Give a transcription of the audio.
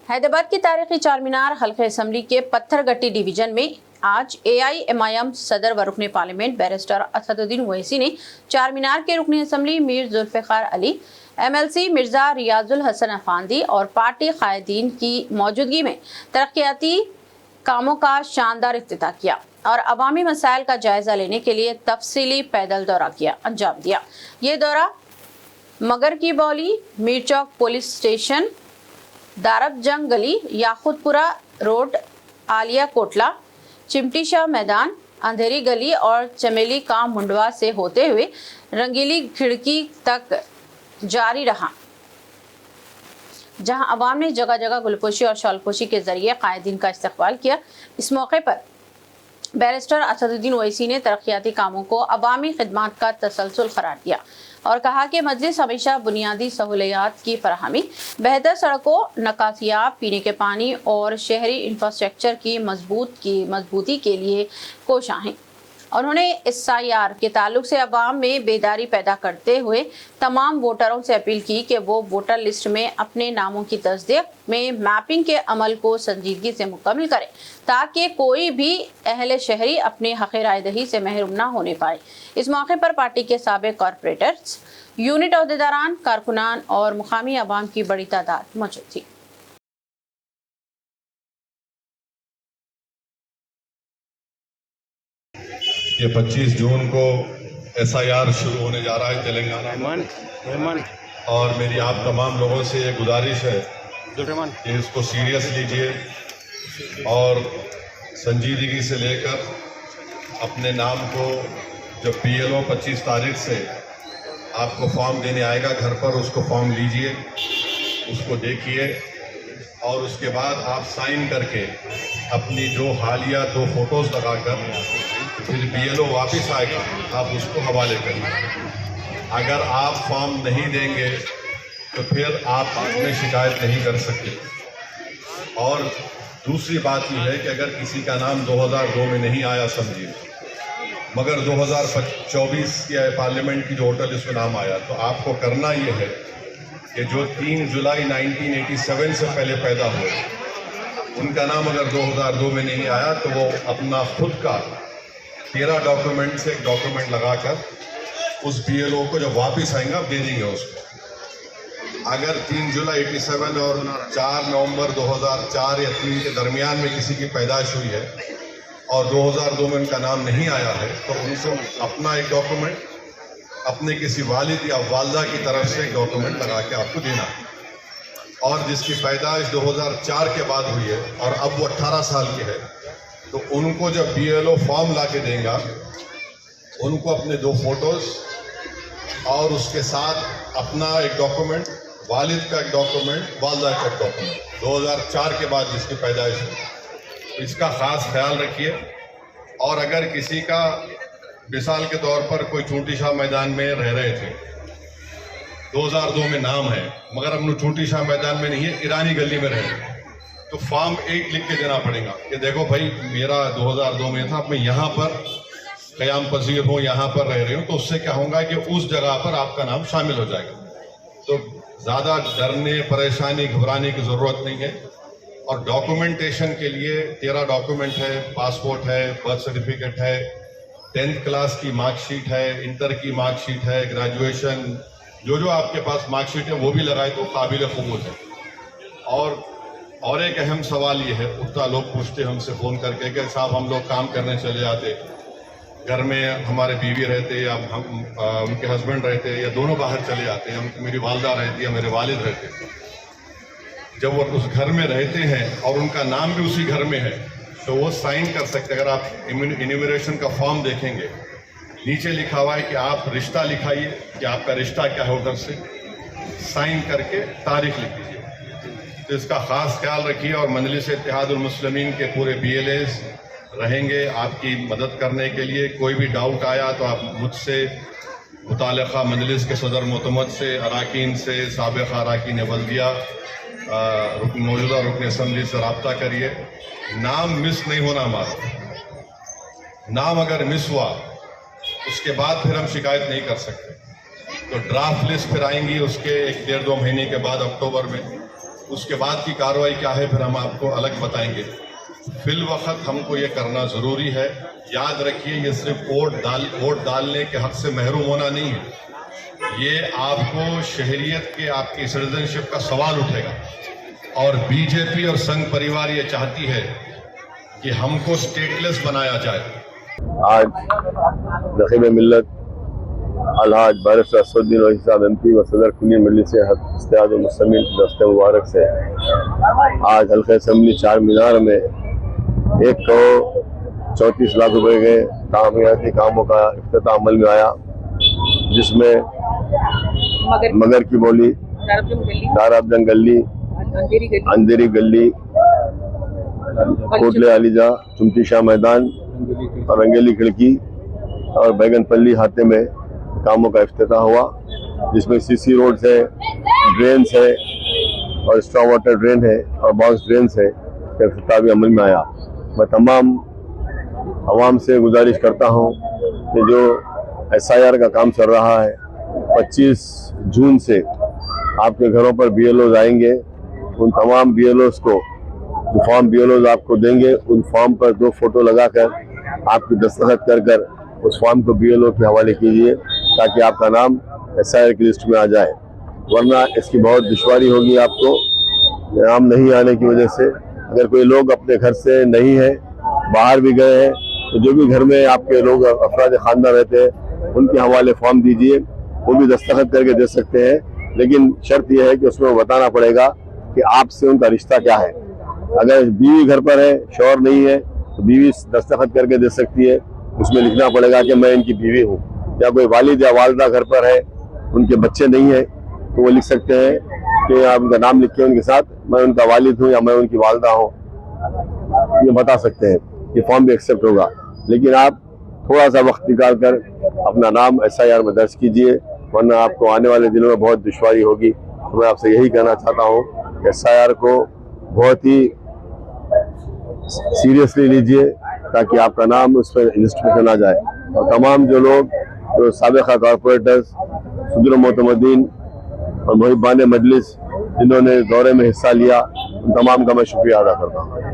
हैदराबाद की तारीखी चारमीनार हल्के असम्बली के पत्थरगट्टी डिवीजन में आज AIMIM सदर व रुकने पार्लियामेंट बैरिस्टर असदुद्दीन ओवैसी ने चारमीनार के रुकने असम्बली मीर जुल्फ़िकार अली, MLC मिर्जा रियाजुल हसन अफांदी और पार्टी कायदीन की मौजूदगी में तरक्याती कामों का शानदार इफ्तिताह किया और अवामी मसाइल का जायजा लेने के लिए तफसीली पैदल दौरा अंजाम दिया। ये दौरा मगर की बौली, मीर चौक पुलिस स्टेशन, दारब जंग गली, याकूतपुरा रोड, आलिया कोटला, चिमटी शाह मैदान, अंधेरी गली और चमेली का मुंडवा से होते हुए रंगीली खिड़की तक जारी रहा, जहां अवाम ने जगह जगह गुलपोशी और शॉलपोशी के जरिए कायदीन का इस्तकबाल किया। इस मौके पर बैरिस्टर असदुद्दीन ओवैसी ने तरक्याती कामों को अवामी खिदमत का तसलसल करार दिया और कहा कि मजलिस हमेशा बुनियादी सहूलियात की फराहमी, बेहतर सड़कों, नकासियाब पीने के पानी और शहरी इंफ्रास्ट्रक्चर की मजबूती के लिए कोशां हैं। उन्होंने SIR के ताल्लुक से अवाम में बेदारी पैदा करते हुए तमाम वोटरों से अपील की कि वो वोटर लिस्ट में अपने नामों की तस्दीक में मैपिंग के अमल को संजीदगी से मुकम्मल करें ताकि कोई भी अहले शहरी अपने हक़ राय दही से महरूम न होने पाए। इस मौके पर पार्टी के साबिक़ कॉरपोरेटर्स, यूनिट अहदेदारान, कारकुनान और मुकामी अवाम की बड़ी तादाद मौजूद थी। ये 25 जून को SIR शुरू होने जा रहा है तेलंगाना में, और मेरी आप तमाम लोगों से ये गुजारिश है कि इसको सीरियस लीजिए और संजीदगी से लेकर अपने नाम को जब PLO 25 तारीख से आपको फॉर्म देने आएगा घर पर, उसको फॉर्म लीजिए, उसको देखिए और उसके बाद आप साइन करके अपनी जो हालिया 2 फोटोज़ लगाकर फिर BLO वापस आएगा, आप उसको हवाले करिए। अगर आप फॉर्म नहीं देंगे तो फिर आप में शिकायत नहीं कर सकते। और दूसरी बात यह है कि अगर किसी का नाम 2002 में नहीं आया समझिए, मगर 2024 के पार्लियामेंट की जो वोटर लिस्ट में नाम आया, तो आपको करना ये है कि जो 3 जुलाई 1987 से पहले पैदा हुए उनका नाम अगर 2002 में नहीं आया तो वो अपना खुद का 13 डॉक्यूमेंट से एक डॉक्यूमेंट लगाकर उस BLO को जब वापस आएंगे आप दे देंगे उसको। अगर 3 जुलाई 87 और 4 नवंबर 2004 या 3 के दरमियान में किसी की पैदाइश हुई है और 2002 में उनका नाम नहीं आया है तो उनको अपना एक डॉक्यूमेंट, अपने किसी वालिद या वालदा की तरफ से एक डॉक्यूमेंट लगा के आपको देना है। और जिसकी पैदाइश 2004 के बाद हुई है और अब वो 18 साल की है, तो उनको जब BLO फॉर्म ला के देगा, उनको अपने 2 फोटोज़ और उसके साथ अपना एक डॉक्यूमेंट, वालिद का एक डॉक्यूमेंट, वालदा का एक डॉक्यूमेंट 2004 के बाद जिसकी पैदाइश हुई, इसका ख़ास ख्याल रखिए। और अगर किसी का मिसाल के तौर पर कोई चूंटी शाह मैदान में रह रहे थे, 2002 में नाम है मगर हम लोग चूंटी शाह मैदान में नहीं है, ईरानी गली में रह रहे हैं, तो फॉर्म 8 लिख के देना पड़ेगा कि देखो भाई मेरा 2002 में था, अब मैं यहाँ पर क़याम पज़ीर हूँ, यहाँ पर रह रही हूँ। तो उससे क्या होगा कि उस जगह पर आपका नाम शामिल हो जाएगा। तो ज़्यादा डरने, परेशानी, घबराने की ज़रूरत नहीं है। और डॉक्यूमेंटेशन के लिए 13 डॉक्यूमेंट है, पासपोर्ट है, बर्थ सर्टिफिकेट है, 10th क्लास की मार्कशीट है, इंटर की मार्कशीट है, ग्रेजुएशन, जो आपके पास मार्कशीट है वो भी लगाए तो काबिल कबूल है। और एक अहम सवाल ये है, उतना लोग पूछते हमसे फ़ोन करके कि साहब हम लोग काम करने चले जाते, घर में हमारे बीवी रहते या उनके हस्बैंड रहते या दोनों बाहर चले जाते हैं, मेरी वालदा रहती या मेरे वालिद रहते, जब वो उस घर में रहते हैं और उनका नाम भी उसी घर में है तो वो साइन कर सकते। अगर आप इन्यूमरेशन का फॉर्म देखेंगे, नीचे लिखा हुआ है कि आप रिश्ता लिखाइए कि आपका रिश्ता क्या है, उधर से साइन करके तारीख लिख दीजिए। तो इसका ख़ास ख्याल रखिए। और मजलिस इत्तेहादुल मुस्लिमीन के पूरे BLAs रहेंगे आपकी मदद करने के लिए। कोई भी डाउट आया तो आप मुझसे, मुतालिका मजलिस के सदर मोतमद से, अराकीन से, साबिक़ा अराकीन बल्दिया, मौजूदा रुकन असम्बली से रब्ता करिए। नाम मिस नहीं होना हमारा। नाम अगर मिस हुआ उसके बाद फिर हम शिकायत नहीं कर सकते। तो ड्राफ्ट लिस्ट फिर आएंगी उसके 1-1.5-2 महीने के बाद अक्टूबर में, उसके बाद की कार्रवाई क्या है फिर हम आपको अलग बताएंगे। फिल वक्त हमको ये करना ज़रूरी है। याद रखिए, ये सिर्फ वोट डालने के हक से महरूम होना नहीं है, ये आपको शहरियत के, आपकी सिटीजनशिप का सवाल उठेगा। और बीजेपी और संघ परिवार ये चाहती है कि हमको स्टेटलेस बनाया जाए। आज नखीब मिल्लत अलहाज बैरिस्टर असदुद्दीन ओवैसी साहब MP व सदर कुली मजलिस इत्तेहाद मुस्लिमीन दस्ते मुबारक से आज हल्का असम्बली चार मीनार में 1 करोड़ 34 लाख रुपए के तामीराती कामों का इफ्तिताह अमल में आया, जिसमें मगर की बोली, दाराबजंग गली, अंधेरी गली, कोटले आलीजा, चुमती शाह मैदान और रंगेली खिड़की और बैगनपल्ली हाथे में कामों का इफ्तिताह हुआ, जिसमें CC रोड्स है, ड्रेन्स है और स्ट्रॉ वाटर ड्रेन है और बॉक्स ड्रेन्स है का इफ्तिताह भी अमल में आया। मैं तमाम आवाम से गुजारिश करता हूँ कि जो SIR का काम चल रहा है 25 जून से आपके घरों पर BLOs आएंगे। उन तमाम BLOs को जो फॉर्म BLOs आपको देंगे, उन फॉर्म पर 2 फोटो लगाकर आपकी दस्तखत कर उस फॉर्म को BLO के हवाले कीजिए ताकि आपका नाम SIR की लिस्ट में आ जाए, वरना इसकी बहुत दुश्वारी होगी आपको नाम नहीं आने की वजह से। अगर कोई लोग अपने घर से नहीं है, बाहर भी गए हैं, तो जो भी घर में आपके लोग अफराद खानदान रहते हैं उनके हवाले फॉर्म दीजिए, वो भी दस्तखत करके दे सकते हैं। लेकिन शर्त यह है कि उसमें वो बताना पड़ेगा कि आपसे उनका रिश्ता क्या है। अगर बीवी घर पर है, शौहर नहीं है, तो बीवी दस्तखत करके दे सकती है, उसमें लिखना पड़ेगा कि मैं इनकी बीवी हूँ। या कोई वालिद या वालदा घर पर है, उनके बच्चे नहीं है, तो वो लिख सकते हैं कि आप उनका नाम लिख के उनके साथ मैं उनका वालिद हूँ या मैं उनकी वालदा हूँ, ये बता सकते हैं। ये फॉर्म भी एक्सेप्ट होगा। लेकिन आप थोड़ा सा वक्त निकाल कर अपना नाम SIR में दर्ज कीजिए, वरना आपको आने वाले दिनों में बहुत दुश्वारी होगी। तो मैं आपसे यही कहना चाहता हूँ कि SIR को बहुत ही सीरियसली लीजिए ताकि आपका नाम उस पर लिस्ट में ना जाए। और तमाम जो लोग जो साबिक़ा कॉर्पोरेटर्स, सदर मोतमदीन और मुहिबान मजलिस जिन्होंने दौरे में हिस्सा लिया, उन तमाम का मैं शुक्रिया अदा करता हूँ।